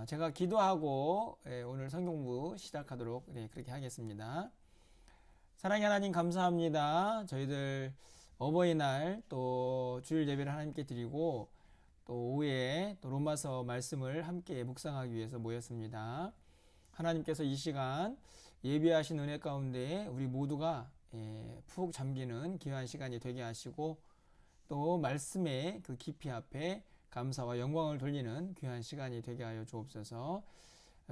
제가 기도하고 오늘 성경부 시작하도록 그렇게 하겠습니다. 사랑의 하나님 감사합니다. 저희들 어버이날 또 주일 예배를 하나님께 드리고 또 오후에 또 로마서 말씀을 함께 묵상하기 위해서 모였습니다. 하나님께서 이 시간 예비하신 은혜 가운데 우리 모두가 푹 잠기는 귀한 시간이 되게 하시고 또 말씀의 그 깊이 앞에 감사와 영광을 돌리는 귀한 시간이 되게 하여 주옵소서.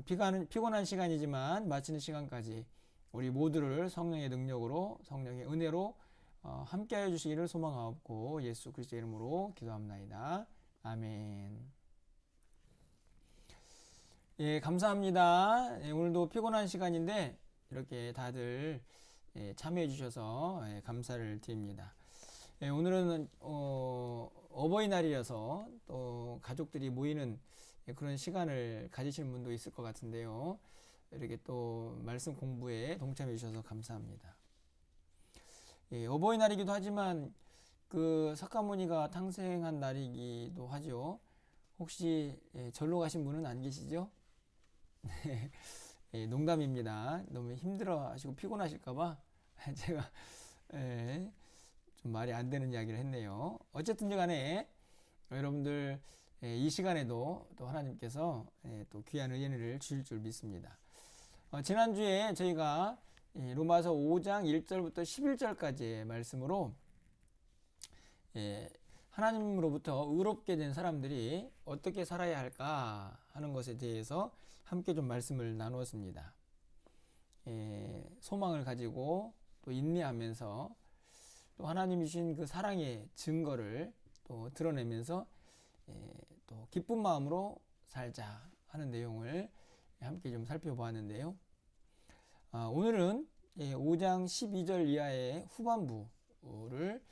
피곤한 시간이지만 마치는 시간까지 우리 모두를 성령의 능력으로 성령의 은혜로 함께하여 주시기를 소망하옵고 예수 그리스도의 이름으로 기도합나이다. 아멘. 예, 감사합니다. 오늘도 피곤한 시간인데 이렇게 다들 참여해 주셔서 감사를 드립니다. 오늘은 어버이날이어서 또 가족들이 모이는 그런 시간을 가지시는 분도 있을 것 같은데요. 이렇게 또 말씀 공부에 동참해 주셔서 감사합니다. 어버이날이기도 하지만 그 석가모니가 탄생한 날이기도 하죠. 혹시 절로 가신 분은 안 계시죠? 농담입니다. 너무 힘들어 하시고 피곤하실까봐 제가 좀 말이 안 되는 이야기를 했네요. 어쨌든 간에 여러분들 이 시간에도 또 하나님께서 또 귀한 은혜를 주실 줄 믿습니다. 지난주에 저희가 로마서 5장 1절부터 11절까지의 말씀으로 하나님으로부터 의롭게 된 사람들이 어떻게 살아야 할까 하는 것에 대해서 함께 좀 말씀을 나누었습니다. 소망을 가지고 또 인내하면서 또 하나님이 주신 그 사랑의 증거를 또 드러내면서 또 기쁜 마음으로 살자 하는 내용을 함께 좀 살펴보았는데요. 오늘은 5장 12절 이하의 후반부를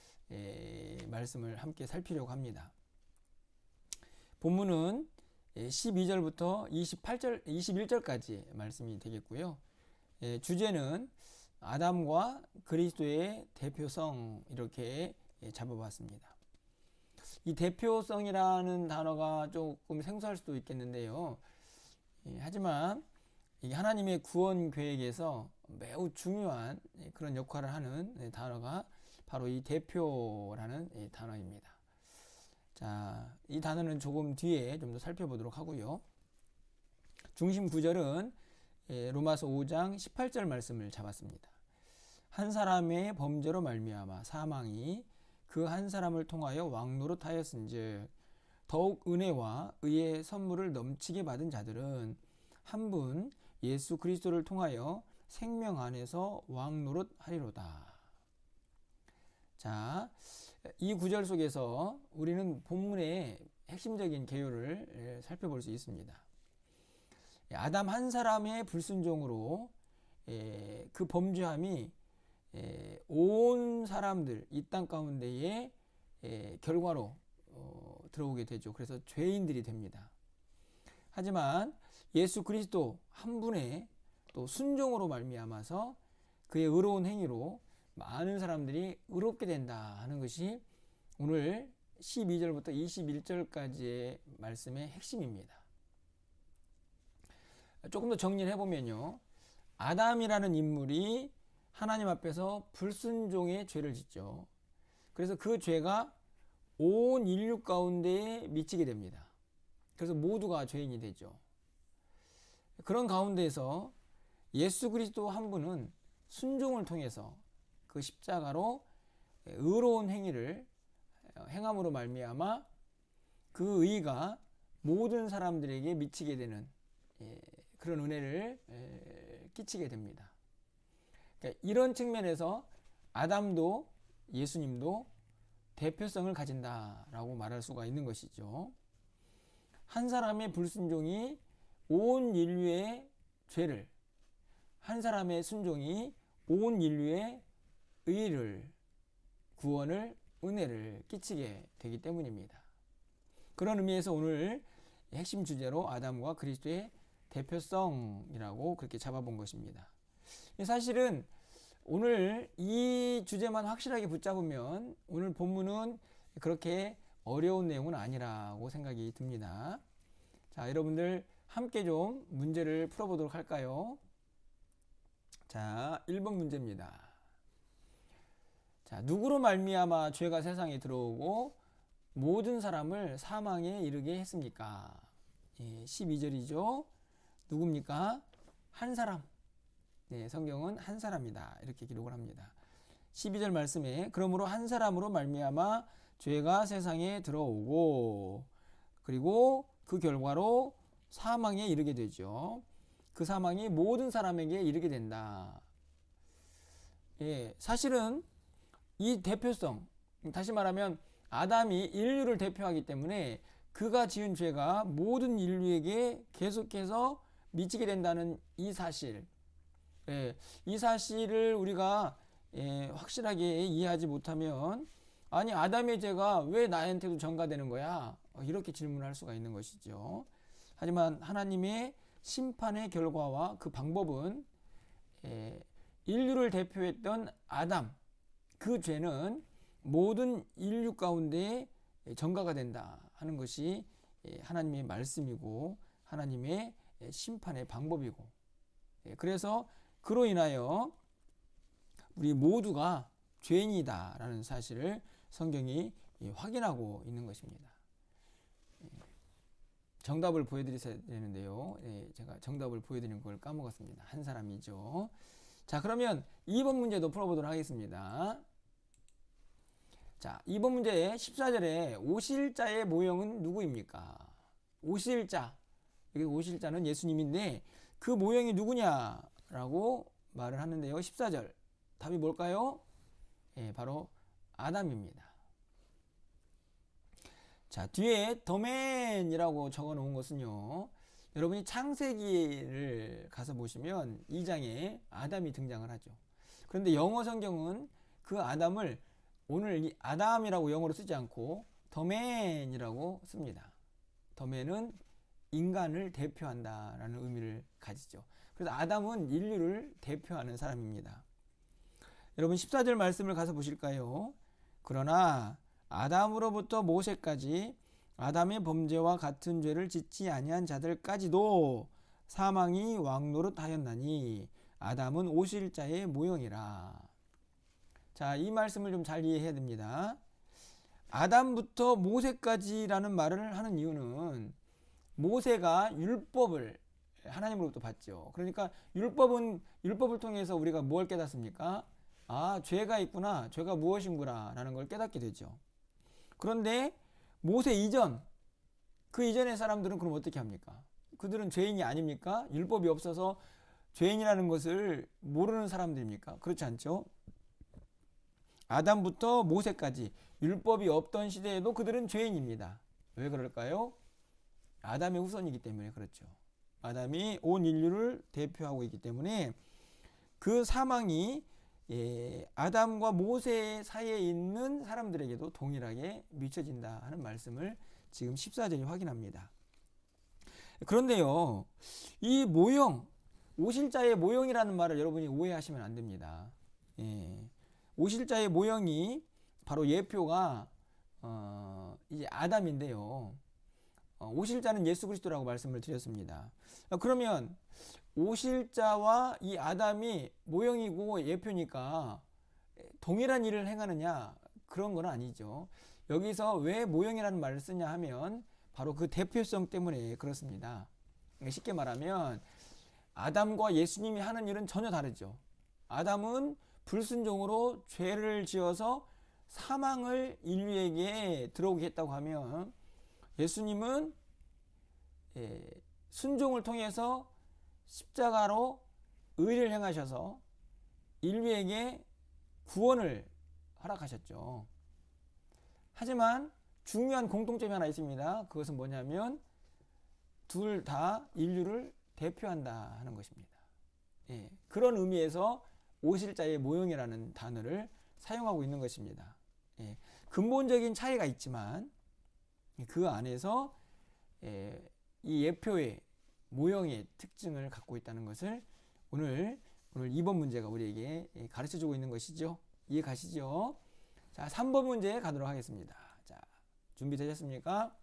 말씀을 함께 살피려고 합니다. 본문은 12절부터 21절까지 말씀이 되겠고요. 주제는 아담과 그리스도의 대표성 이렇게 잡아봤습니다. 이 대표성이라는 단어가 조금 생소할 수도 있겠는데요. 하지만 이 하나님의 구원 계획에서 매우 중요한 그런 역할을 하는 단어가 바로 이 대표라는 단어입니다. 자, 이 단어는 조금 뒤에 좀 더 살펴보도록 하고요. 중심 구절은 로마서 5장 18절 말씀을 잡았습니다. 한 사람의 범죄로 말미암아 사망이 그 한 사람을 통하여 왕노릇하였은즉 더욱 은혜와 의의 선물을 넘치게 받은 자들은 한 분 예수 그리스도를 통하여 생명 안에서 왕노릇하리로다. 자, 이 구절 속에서 우리는 본문의 핵심적인 개요를 살펴볼 수 있습니다. 아담 한 사람의 불순종으로 그 범죄함이 온 사람들 이 땅 가운데에 결과로 들어오게 되죠. 그래서 죄인들이 됩니다. 하지만 예수 그리스도 한 분의 또 순종으로 말미암아서 그의 의로운 행위로 많은 사람들이 의롭게 된다 하는 것이 오늘 12절부터 21절까지의 말씀의 핵심입니다. 조금 더 정리를 해보면요. 아담이라는 인물이 하나님 앞에서 불순종의 죄를 짓죠. 그래서 그 죄가 온 인류 가운데에 미치게 됩니다. 그래서 모두가 죄인이 되죠. 그런 가운데에서 예수 그리스도 한 분은 순종을 통해서 그 십자가로 의로운 행위를 행함으로 말미암아 그 의가 모든 사람들에게 미치게 되는 그런 은혜를 끼치게 됩니다. 그러니까 이런 측면에서 아담도 예수님도 대표성을 가진다라고 말할 수가 있는 것이죠. 한 사람의 불순종이 온 인류의 죄를, 한 사람의 순종이 온 인류의 의를, 구원을, 은혜를 끼치게 되기 때문입니다. 그런 의미에서 오늘 핵심 주제로 아담과 그리스도의 대표성이라고 그렇게 잡아본 것입니다. 사실은 오늘 이 주제만 확실하게 붙잡으면 오늘 본문은 그렇게 어려운 내용은 아니라고 생각이 듭니다. 자, 여러분들 함께 좀 문제를 풀어보도록 할까요? 자, 1번 문제입니다. 자, 누구로 말미암아 죄가 세상에 들어오고 모든 사람을 사망에 이르게 했습니까? 12절이죠. 누굽니까? 한 사람. 네, 성경은 한 사람이다. 이렇게 기록을 합니다. 12절 말씀에 그러므로 한 사람으로 말미암아 죄가 세상에 들어오고 그리고 그 결과로 사망에 이르게 되죠. 그 사망이 모든 사람에게 이르게 된다. 사실은 이 대표성, 다시 말하면 아담이 인류를 대표하기 때문에 그가 지은 죄가 모든 인류에게 계속해서 미치게 된다는 이 사실, 이 사실을 우리가 확실하게 이해하지 못하면 아니 아담의 죄가 왜 나한테도 전가되는 거야? 이렇게 질문할 수가 있는 것이죠. 하지만 하나님의 심판의 결과와 그 방법은 인류를 대표했던 아담, 그 죄는 모든 인류 가운데 전가가 된다 하는 것이 하나님의 말씀이고 하나님의 심판의 방법이고, 그래서 그로 인하여 우리 모두가 죄인이다 라는 사실을 성경이 확인하고 있는 것입니다. 정답을 보여드려야 되는데요. 제가 정답을 보여드리는 걸 까먹었습니다. 한 사람이죠. 자, 그러면 2번 문제도 풀어보도록 하겠습니다. 자, 2번 문제 14절에 오실자의 모형은 누구입니까? 오실자. 여기 오실자는 예수님인데 그 모형이 누구냐라고 말을 하는데요. 14절. 답이 뭘까요? 바로 아담입니다. 자, 뒤에 더맨이라고 적어 놓은 것은요. 여러분이 창세기를 가서 보시면 2장에 아담이 등장을 하죠. 그런데 영어 성경은 그 아담을 오늘 이 아담이라고 영어로 쓰지 않고 더맨이라고 씁니다. 더맨은 인간을 대표한다라는 의미를 가지죠. 그래서 아담은 인류를 대표하는 사람입니다. 여러분 14절 말씀을 가서 보실까요? 그러나 아담으로부터 모세까지 아담의 범죄와 같은 죄를 짓지 아니한 자들까지도 사망이 왕노릇하였나니 아담은 오실자의 모형이라. 자, 이 말씀을 좀 잘 이해해야 됩니다. 아담부터 모세까지라는 말을 하는 이유는 모세가 율법을 하나님으로부터 받죠. 그러니까 율법을 통해서 우리가 뭘 깨닫습니까? 아, 죄가 있구나. 죄가 무엇인구나 라는 걸 깨닫게 되죠. 그런데 모세 이전, 그 이전의 사람들은 그럼 어떻게 합니까? 그들은 죄인이 아닙니까? 율법이 없어서 죄인이라는 것을 모르는 사람들입니까? 그렇지 않죠? 아담부터 모세까지 율법이 없던 시대에도 그들은 죄인입니다. 왜 그럴까요? 아담의 후손이기 때문에 그렇죠. 아담이 온 인류를 대표하고 있기 때문에 그 사망이 아담과 모세 사이에 있는 사람들에게도 동일하게 미쳐진다 하는 말씀을 지금 14절이 확인합니다. 그런데요, 이 모형, 오실자의 모형이라는 말을 여러분이 오해하시면 안 됩니다. 오실자의 모형이 바로 예표가 이제 아담인데요. 오실자는 예수 그리스도라고 말씀을 드렸습니다. 그러면 오실자와 이 아담이 모형이고 예표니까 동일한 일을 행하느냐? 그런 건 아니죠. 여기서 왜 모형이라는 말을 쓰냐 하면 바로 그 대표성 때문에 그렇습니다. 쉽게 말하면 아담과 예수님이 하는 일은 전혀 다르죠. 아담은 불순종으로 죄를 지어서 사망을 인류에게 들어오게 했다고 하면 예수님은 순종을 통해서 십자가로 의를 행하셔서 인류에게 구원을 허락하셨죠. 하지만 중요한 공통점이 하나 있습니다. 그것은 뭐냐면 둘 다 인류를 대표한다 하는 것입니다. 그런 의미에서 오실자의 모형이라는 단어를 사용하고 있는 것입니다. 근본적인 차이가 있지만 그 안에서 이 예표의 모형의 특징을 갖고 있다는 것을 오늘 2번 문제가 우리에게 가르쳐주고 있는 것이죠. 이해 가시죠? 자, 3번 문제 가도록 하겠습니다. 자, 준비되셨습니까?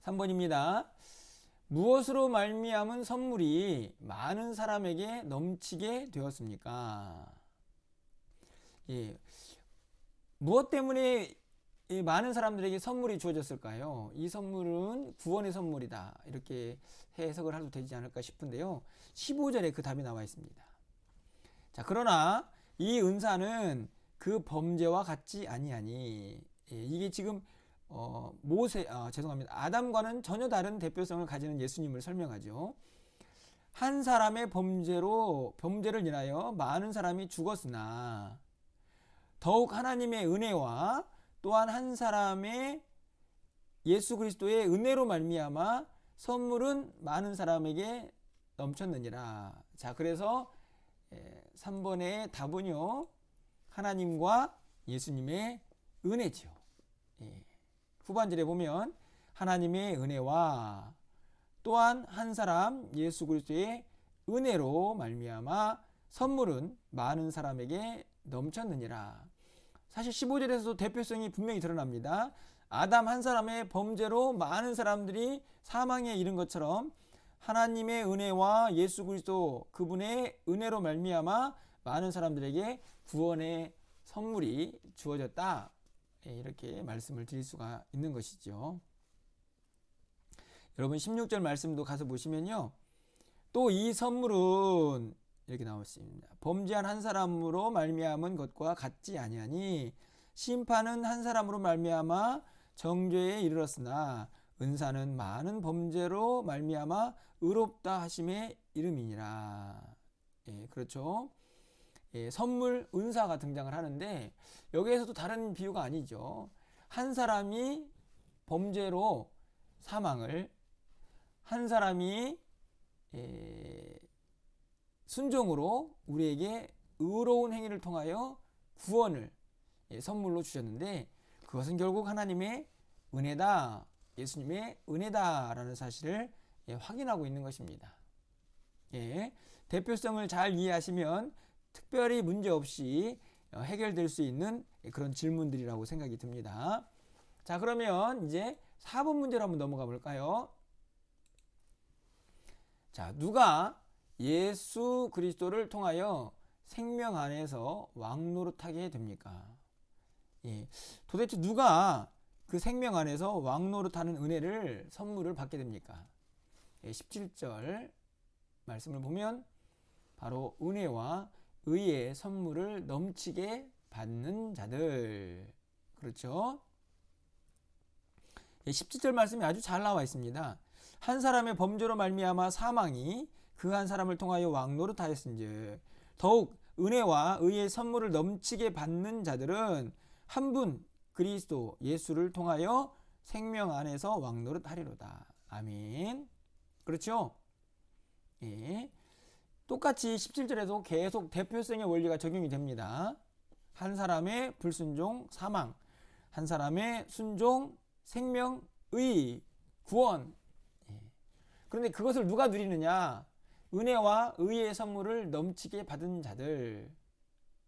3번입니다. 무엇으로 말미암은 선물이 많은 사람에게 넘치게 되었습니까? 예, 무엇 때문에 이 많은 사람들에게 선물이 주어졌을까요? 이 선물은 구원의 선물이다. 이렇게 해석을 해도 되지 않을까 싶은데요. 15절에 그 답이 나와 있습니다. 자, 그러나 이 은사는 그 범죄와 같지 아니하니. 이게 지금 아담과는 전혀 다른 대표성을 가지는 예수님을 설명하죠. 한 사람의 범죄를 인하여 많은 사람이 죽었으나 더욱 하나님의 은혜와 또한 한 사람의 예수 그리스도의 은혜로 말미암아 선물은 많은 사람에게 넘쳤느니라. 자, 그래서 3번의 답은요, 하나님과 예수님의 은혜죠. 후반절에 보면 하나님의 은혜와 또한 한 사람 예수 그리스도의 은혜로 말미암아 선물은 많은 사람에게 넘쳤느니라. 사실 15절에서도 대표성이 분명히 드러납니다. 아담 한 사람의 범죄로 많은 사람들이 사망에 이른 것처럼 하나님의 은혜와 예수 그리스도 그분의 은혜로 말미암아 많은 사람들에게 구원의 선물이 주어졌다. 이렇게 말씀을 드릴 수가 있는 것이죠. 여러분 16절 말씀도 가서 보시면요. 또 이 선물은 이렇게 나왔습니다. 범죄한 한 사람으로 말미암은 것과 같지 아니하니 심판은 한 사람으로 말미암아 정죄에 이르렀으나 은사는 많은 범죄로 말미암아 의롭다 하심의 이름이니라. 그렇죠. 선물 은사가 등장을 하는데 여기에서도 다른 비유가 아니죠. 한 사람이 범죄로 사망을, 한 사람이 순종으로 우리에게 의로운 행위를 통하여 구원을 선물로 주셨는데 그것은 결국 하나님의 은혜다, 예수님의 은혜다라는 사실을 확인하고 있는 것입니다. 대표성을 잘 이해하시면 특별히 문제없이 해결될 수 있는 그런 질문들이라고 생각이 듭니다. 자, 그러면 이제 4번 문제로 한번 넘어가 볼까요? 자, 누가 예수 그리스도를 통하여 생명 안에서 왕노릇하게 됩니까? 도대체 누가 그 생명 안에서 왕노릇하는 은혜를 선물을 받게 됩니까? 17절 말씀을 보면 바로 은혜와 의의 선물을 넘치게 받는 자들. 그렇죠? 17절 말씀이 아주 잘 나와 있습니다. 한 사람의 범죄로 말미암아 사망이 그 한 사람을 통하여 왕노릇하였은즉 더욱 은혜와 의의 선물을 넘치게 받는 자들은 한 분 그리스도 예수를 통하여 생명 안에서 왕노릇하리로다. 아멘. 그렇죠? 똑같이 17절에도 계속 대표성의 원리가 적용이 됩니다. 한 사람의 불순종 사망, 한 사람의 순종 생명, 의, 구원. 그런데 그것을 누가 누리느냐? 은혜와 의의 선물을 넘치게 받은 자들,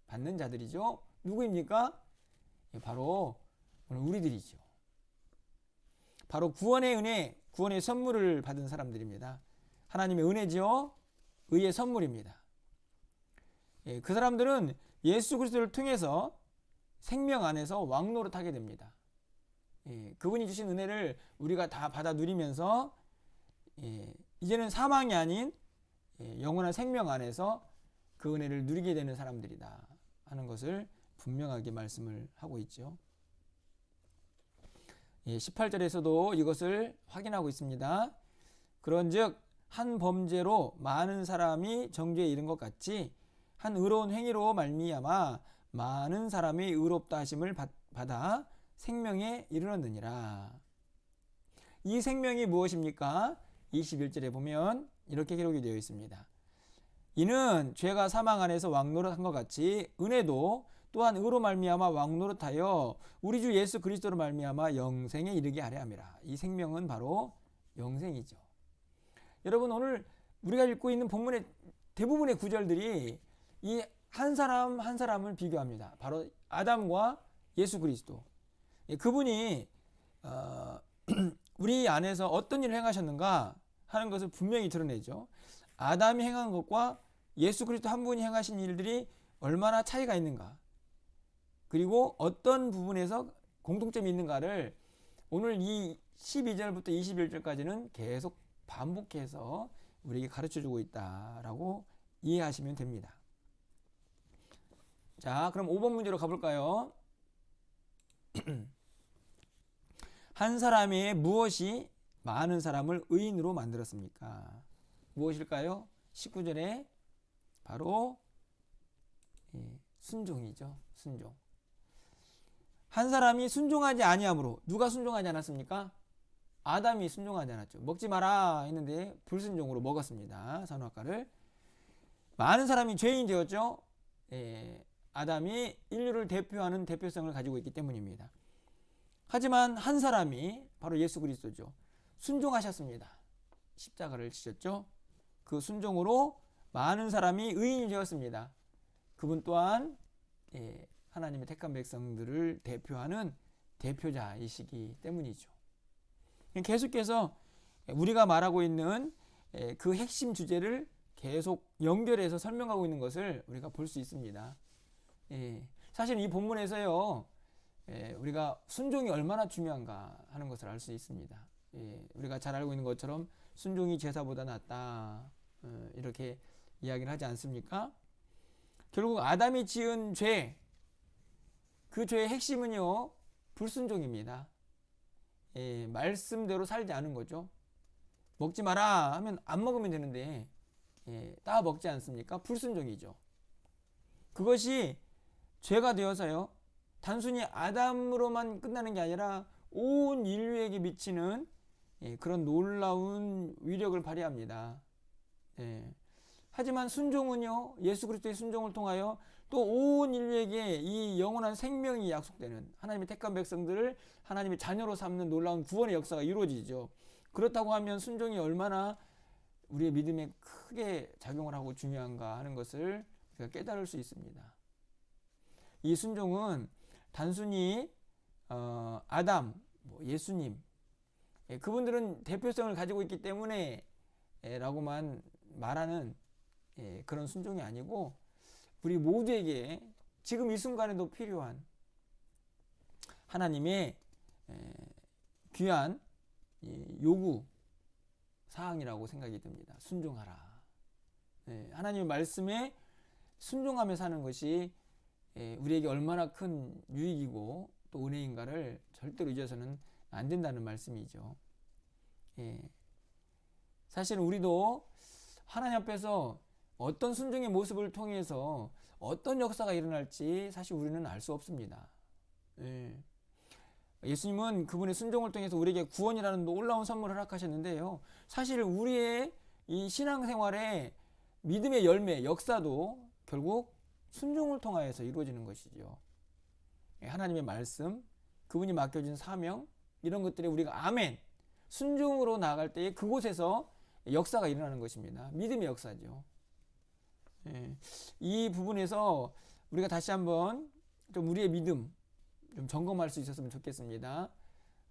받는 자들이죠. 누구입니까? 바로 오늘 우리들이죠. 바로 구원의 은혜, 구원의 선물을 받은 사람들입니다. 하나님의 은혜죠. 의의 선물입니다. 그 사람들은 예수 그리스도를 통해서 생명 안에서 왕노릇하게 됩니다. 그분이 주신 은혜를 우리가 다 받아 누리면서 이제는 사망이 아닌 영원한 생명 안에서 그 은혜를 누리게 되는 사람들이다 하는 것을 분명하게 말씀을 하고 있죠. 18절에서도 이것을 확인하고 있습니다. 그런즉 한 범죄로 많은 사람이 정죄에 이른 것 같이 한 의로운 행위로 말미암아 많은 사람이 의롭다 하심을 받아 생명에 이르렀느니라. 이 생명이 무엇입니까? 21절에 보면 이렇게 기록이 되어 있습니다. 이는 죄가 사망 안에서 왕노릇한 것 같이 은혜도 또한 의로 말미암아 왕노릇하여 우리 주 예수 그리스도로 말미암아 영생에 이르게 하려 함이라. 이 생명은 바로 영생이죠. 여러분, 오늘 우리가 읽고 있는 본문의 대부분의 구절들이 이 한 사람 한 사람을 비교합니다. 바로 아담과 예수 그리스도. 그분이 우리 안에서 어떤 일을 행하셨는가 하는 것을 분명히 드러내죠. 아담이 행한 것과 예수 그리스도 한 분이 행하신 일들이 얼마나 차이가 있는가, 그리고 어떤 부분에서 공통점이 있는가를 오늘 이 12절부터 21절까지는 계속 반복해서 우리에게 가르쳐주고 있다라고 이해하시면 됩니다. 자, 그럼 5번 문제로 가볼까요? 한 사람의 무엇이 많은 사람을 의인으로 만들었습니까? 무엇일까요? 19절에 바로 순종이죠. 순종. 한 사람이 순종하지 아니함으로, 누가 순종하지 않았습니까? 아담이 순종하지 않았죠. 먹지 마라 했는데 불순종으로 먹었습니다. 선악과를. 많은 사람이 죄인 되었죠. 아담이 인류를 대표하는 대표성을 가지고 있기 때문입니다. 하지만 한 사람이 바로 예수 그리스도죠. 순종하셨습니다. 십자가를 지셨죠. 그 순종으로 많은 사람이 의인이 되었습니다. 그분 또한 하나님의 택한 백성들을 대표하는 대표자이시기 때문이죠. 계속해서 우리가 말하고 있는 그 핵심 주제를 계속 연결해서 설명하고 있는 것을 우리가 볼 수 있습니다. 사실 이 본문에서요, 우리가 순종이 얼마나 중요한가 하는 것을 알 수 있습니다. 우리가 잘 알고 있는 것처럼 순종이 제사보다 낫다, 이렇게 이야기를 하지 않습니까? 결국 아담이 지은 죄, 그 죄의 핵심은요, 불순종입니다. 말씀대로 살지 않은 거죠. 먹지 마라 하면 안 먹으면 되는데 따 먹지 않습니까? 불순종이죠. 그것이 죄가 되어서요, 단순히 아담으로만 끝나는 게 아니라 온 인류에게 미치는 그런 놀라운 위력을 발휘합니다. 하지만 순종은요, 예수 그리스도의 순종을 통하여 또 온 인류에게 이 영원한 생명이 약속되는, 하나님의 택한 백성들을 하나님의 자녀로 삼는 놀라운 구원의 역사가 이루어지죠. 그렇다고 하면 순종이 얼마나 우리의 믿음에 크게 작용을 하고 중요한가 하는 것을 우리가 깨달을 수 있습니다. 이 순종은 단순히 아담, 예수님, 그분들은 대표성을 가지고 있기 때문에 라고만 말하는 그런 순종이 아니고, 우리 모두에게 지금 이 순간에도 필요한 하나님의 귀한 요구 사항이라고 생각이 듭니다. 순종하라. 하나님의 말씀에 순종하며 사는 것이 우리에게 얼마나 큰 유익이고 또 은혜인가를 절대로 잊어서는 안 된다는 말씀이죠. 사실은 우리도 하나님 앞에서 어떤 순종의 모습을 통해서 어떤 역사가 일어날지 사실 우리는 알 수 없습니다. 예수님은 그분의 순종을 통해서 우리에게 구원이라는 놀라운 선물을 허락하셨는데요, 사실 우리의 이 신앙생활의 믿음의 열매, 역사도 결국 순종을 통하여서 이루어지는 것이죠. 하나님의 말씀, 그분이 맡겨준 사명, 이런 것들에 우리가 아멘, 순종으로 나아갈 때에 그곳에서 역사가 일어나는 것입니다. 믿음의 역사죠. 이 부분에서 우리가 다시 한번 좀 우리의 믿음 좀 점검할 수 있었으면 좋겠습니다.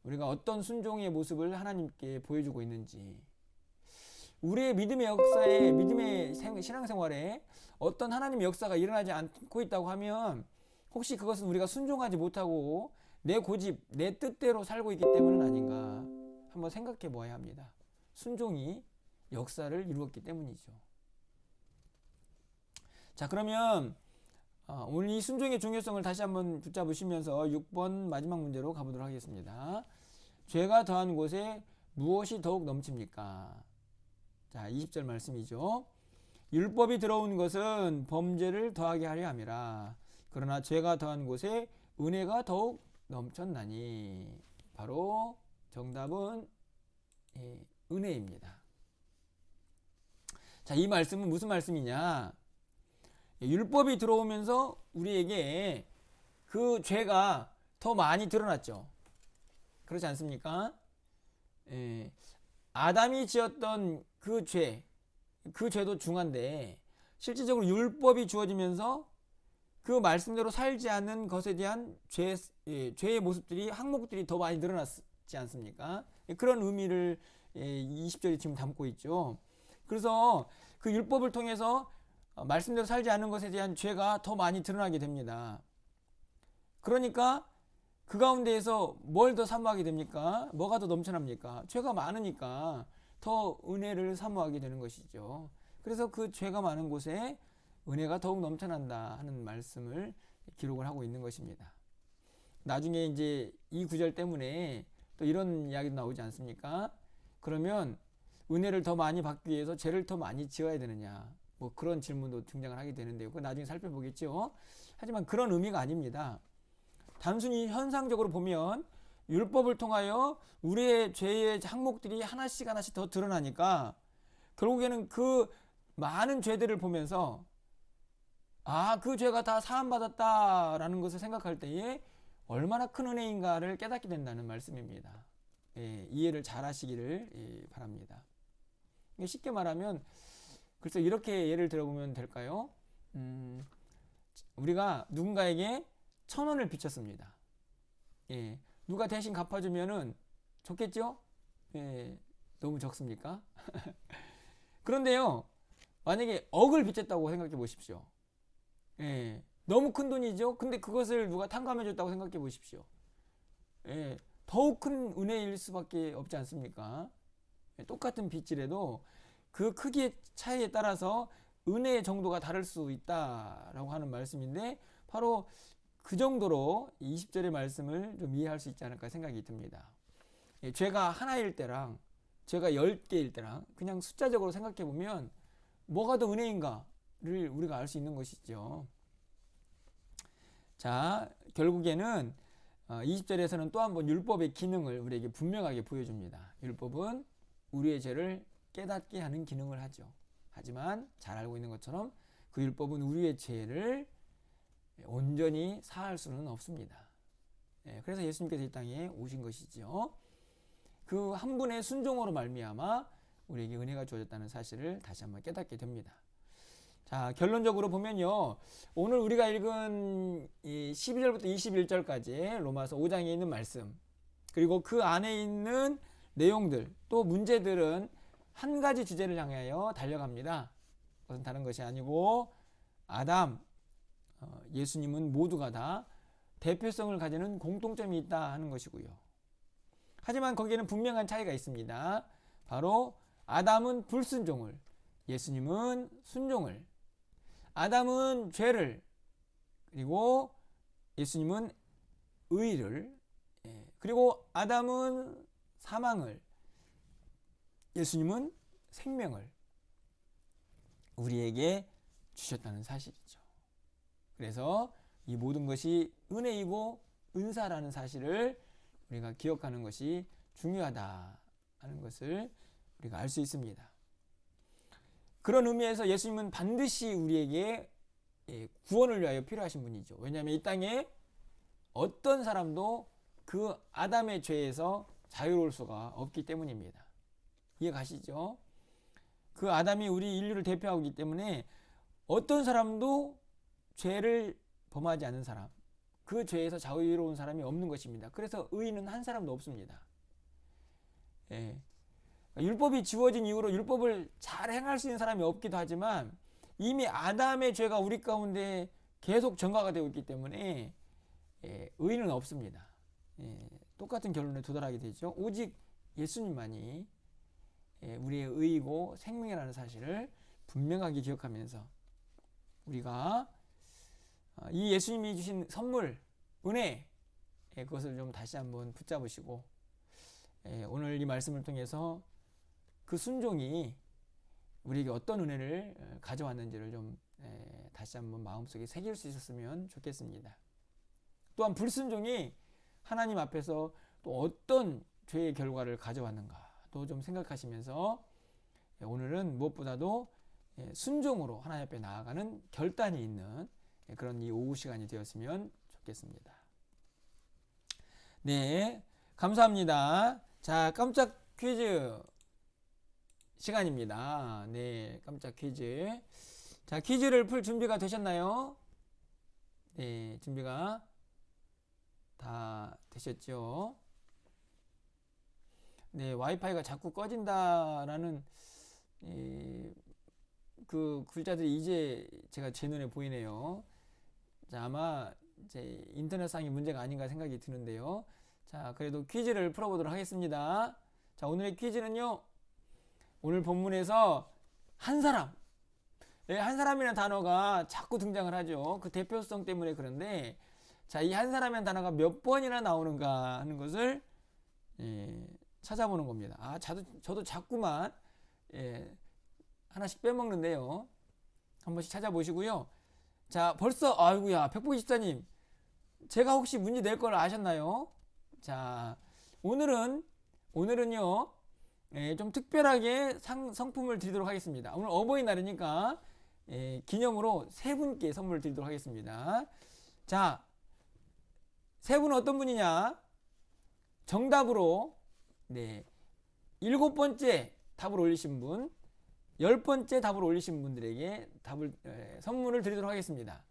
우리가 어떤 순종의 모습을 하나님께 보여주고 있는지, 우리의 믿음의 역사에, 믿음의 신앙생활에 어떤 하나님의 역사가 일어나지 않고 있다고 하면 혹시 그것은 우리가 순종하지 못하고 내 고집, 내 뜻대로 살고 있기 때문은 아닌가 한번 생각해 보아야 합니다. 순종이 역사를 이루었기 때문이죠. 자, 그러면 오늘 이 순종의 중요성을 다시 한번 붙잡으시면서 6번 마지막 문제로 가보도록 하겠습니다. 죄가 더한 곳에 무엇이 더욱 넘칩니까? 자, 20절 말씀이죠. 율법이 들어온 것은 범죄를 더하게 하려 함이라. 그러나 죄가 더한 곳에 은혜가 더욱 넘쳤나니. 바로 정답은 은혜입니다. 자, 이 말씀은 무슨 말씀이냐? 율법이 들어오면서 우리에게 그 죄가 더 많이 드러났죠. 그렇지 않습니까? 아담이 지었던 그 죄도 중한데 실질적으로 율법이 주어지면서 그 말씀대로 살지 않는 것에 대한 죄의 모습들이, 항목들이 더 많이 늘어났지 않습니까? 그런 의미를 20절이 지금 담고 있죠. 그래서 그 율법을 통해서 말씀대로 살지 않는 것에 대한 죄가 더 많이 드러나게 됩니다. 그러니까 그 가운데에서 뭘 더 사모하게 됩니까? 뭐가 더 넘쳐납니까? 죄가 많으니까 더 은혜를 사모하게 되는 것이죠. 그래서 그 죄가 많은 곳에 은혜가 더욱 넘쳐난다 하는 말씀을 기록을 하고 있는 것입니다. 나중에 이제 이 구절 때문에 또 이런 이야기도 나오지 않습니까? 그러면 은혜를 더 많이 받기 위해서 죄를 더 많이 지어야 되느냐? 뭐 그런 질문도 등장을 하게 되는데요. 그거 나중에 살펴보겠죠. 하지만 그런 의미가 아닙니다. 단순히 현상적으로 보면 율법을 통하여 우리의 죄의 항목들이 하나씩 하나씩 더 드러나니까 결국에는 그 많은 죄들을 보면서 그 죄가 다 사함받았다라는 것을 생각할 때에 얼마나 큰 은혜인가를 깨닫게 된다는 말씀입니다. 이해를 잘 하시기를 바랍니다. 쉽게 말하면 그래서 이렇게 예를 들어보면 될까요? 우리가 누군가에게 1,000원을 빚졌습니다. 누가 대신 갚아주면은 좋겠죠? 너무 적습니까? 그런데요, 만약에 억을 빚졌다고 생각해 보십시오. 너무 큰 돈이죠? 근데 그것을 누가 탕감해 줬다고 생각해 보십시오. 더욱 큰 은혜일 수밖에 없지 않습니까? 똑같은 빚이라도 그 크기의 차이에 따라서 은혜의 정도가 다를 수 있다라고 하는 말씀인데 바로 그 정도로 20절의 말씀을 좀 이해할 수 있지 않을까 생각이 듭니다. 죄가 하나일 때랑 죄가 10개일 때랑 그냥 숫자적으로 생각해 보면 뭐가 더 은혜인가를 우리가 알 수 있는 것이죠. 자, 결국에는 20절에서는 또 한 번 율법의 기능을 우리에게 분명하게 보여줍니다. 율법은 우리의 죄를 깨닫게 하는 기능을 하죠. 하지만 잘 알고 있는 것처럼 그 율법은 우리의 죄를 온전히 사할 수는 없습니다. 그래서 예수님께서 이 땅에 오신 것이죠. 그 한 분의 순종으로 말미암아 우리에게 은혜가 주어졌다는 사실을 다시 한번 깨닫게 됩니다. 자, 결론적으로 보면요, 오늘 우리가 읽은 12절부터 21절까지 로마서 5장에 있는 말씀, 그리고 그 안에 있는 내용들, 또 문제들은 한 가지 주제를 향하여 달려갑니다. 그것은 다른 것이 아니고 아담, 예수님은 모두가 다 대표성을 가지는 공통점이 있다 하는 것이고요. 하지만 거기에는 분명한 차이가 있습니다. 바로 아담은 불순종을, 예수님은 순종을. 아담은 죄를, 그리고 예수님은 의를, 그리고 아담은 사망을, 예수님은 생명을 우리에게 주셨다는 사실이죠. 그래서 이 모든 것이 은혜이고 은사라는 사실을 우리가 기억하는 것이 중요하다 하는 것을 우리가 알 수 있습니다. 그런 의미에서 예수님은 반드시 우리에게 구원을 위하여 필요하신 분이죠. 왜냐하면 이 땅에 어떤 사람도 그 아담의 죄에서 자유로울 수가 없기 때문입니다. 이해 가시죠? 그 아담이 우리 인류를 대표하고 있기 때문에 어떤 사람도 죄를 범하지 않은 사람, 그 죄에서 자유로운 사람이 없는 것입니다. 그래서 의인은 한 사람도 없습니다. 율법이 지워진 이후로 율법을 잘 행할 수 있는 사람이 없기도 하지만 이미 아담의 죄가 우리 가운데 계속 전가가 되고 있기 때문에 의인은 없습니다. 똑같은 결론에 도달하게 되죠. 오직 예수님만이 우리의 의이고 생명이라는 사실을 분명하게 기억하면서 우리가 이 예수님이 주신 선물, 은혜, 그것을 좀 다시 한번 붙잡으시고 오늘 이 말씀을 통해서 그 순종이 우리에게 어떤 은혜를 가져왔는지를 좀 다시 한번 마음속에 새길 수 있었으면 좋겠습니다. 또한 불순종이 하나님 앞에서 또 어떤 죄의 결과를 가져왔는가 또 좀 생각하시면서 오늘은 무엇보다도 순종으로 하나님 앞에 나아가는 결단이 있는 그런 이 오후 시간이 되었으면 좋겠습니다. 네, 감사합니다. 자, 깜짝 퀴즈 시간입니다. 네, 깜짝 퀴즈. 자, 퀴즈를 풀 준비가 되셨나요? 네, 준비가 다 되셨죠? 네, 와이파이가 자꾸 꺼진다라는 그 글자들이 이제 제가 제 눈에 보이네요. 자, 아마 이제 인터넷상의 문제가 아닌가 생각이 드는데요. 자, 그래도 퀴즈를 풀어보도록 하겠습니다. 자, 오늘의 퀴즈는요. 오늘 본문에서 한 사람, 한 사람이라는 단어가 자꾸 등장을 하죠. 그 대표성 때문에 그런데, 자, 이 한 사람이라는 단어가 몇 번이나 나오는가 하는 것을 찾아보는 겁니다. 아, 저도 자꾸만 하나씩 빼먹는데요. 한 번씩 찾아보시고요. 자, 벌써 아이고야, 백보기집사님, 제가 혹시 문제 낼 걸 아셨나요? 자, 오늘은요, 좀 특별하게 상품을 드리도록 하겠습니다. 오늘 어버이날이니까 기념으로 세 분께 선물 드리도록 하겠습니다. 자, 세 분은 어떤 분이냐? 정답으로 7번째 답을 올리신 분, 10번째 답을 올리신 분들에게 선물을 드리도록 하겠습니다.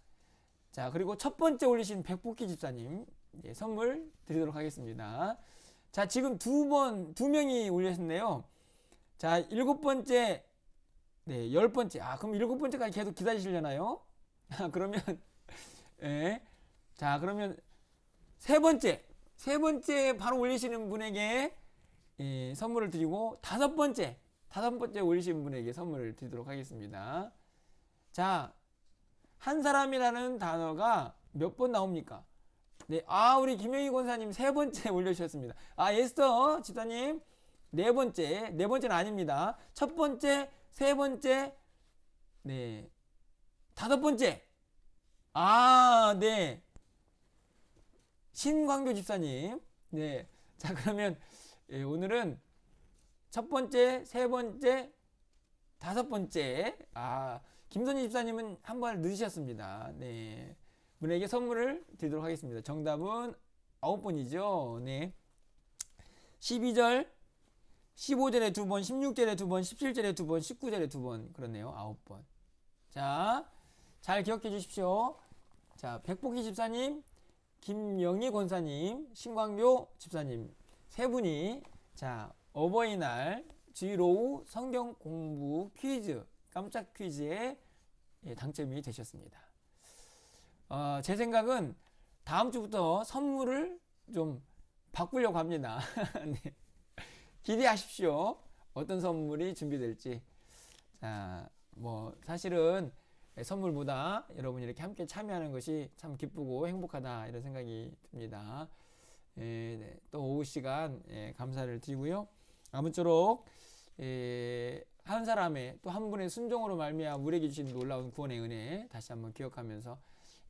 자, 그리고 첫 번째 올리신 백복희 집사님 선물 드리도록 하겠습니다. 자, 지금 두 명이 올렸는데요. 자, 7번째, 10번째. 아, 그럼 7번째까지 계속 기다리시려나요? 그러면, 자, 그러면 세 번째 바로 올리시는 분에게 선물을 드리고, 다섯 번째 올리신 분에게 선물을 드리도록 하겠습니다. 자, 한 사람이라는 단어가 몇 번 나옵니까? 네, 우리 김영희 권사님 세 번째 올려주셨습니다. 에스더 집사님 네 번째는 아닙니다. 첫 번째, 세 번째, 다섯 번째. 네. 신광교 집사님. 네. 자, 그러면 오늘은 첫 번째, 세 번째, 다섯 번째. 김선희 집사님은 한 번 늦으셨습니다. 네. 분에게 선물을 드리도록 하겠습니다. 정답은 9번이죠. 네. 12절, 15절에 2번, 16절에 2번, 17절에 2번, 19절에 2번. 그렇네요. 9번. 자, 잘 기억해 주십시오. 자, 백복희 집사님, 김영희 권사님, 신광교 집사님 세 분이 자, 어버이날 G로우 성경 공부 퀴즈, 깜짝 퀴즈에 당첨이 되셨습니다. 제 생각은 다음 주부터 선물을 좀 바꾸려고 합니다. 네. 기대하십시오. 어떤 선물이 준비될지. 자, 사실은 선물보다 여러분이 이렇게 함께 참여하는 것이 참 기쁘고 행복하다 이런 생각이 듭니다. 또 오후 시간 감사를 드리고요. 아무쪼록 한 사람의 또 한 분의 순종으로 말미암아 우리에게 주신 놀라운 구원의 은혜 다시 한번 기억하면서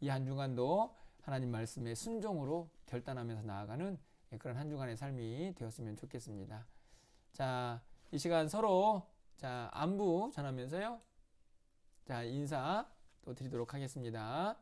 이 한 주간도 하나님 말씀에 순종으로 결단하면서 나아가는 그런 한 주간의 삶이 되었으면 좋겠습니다. 자, 이 시간 서로 안부 전하면서요. 자, 인사 또 드리도록 하겠습니다.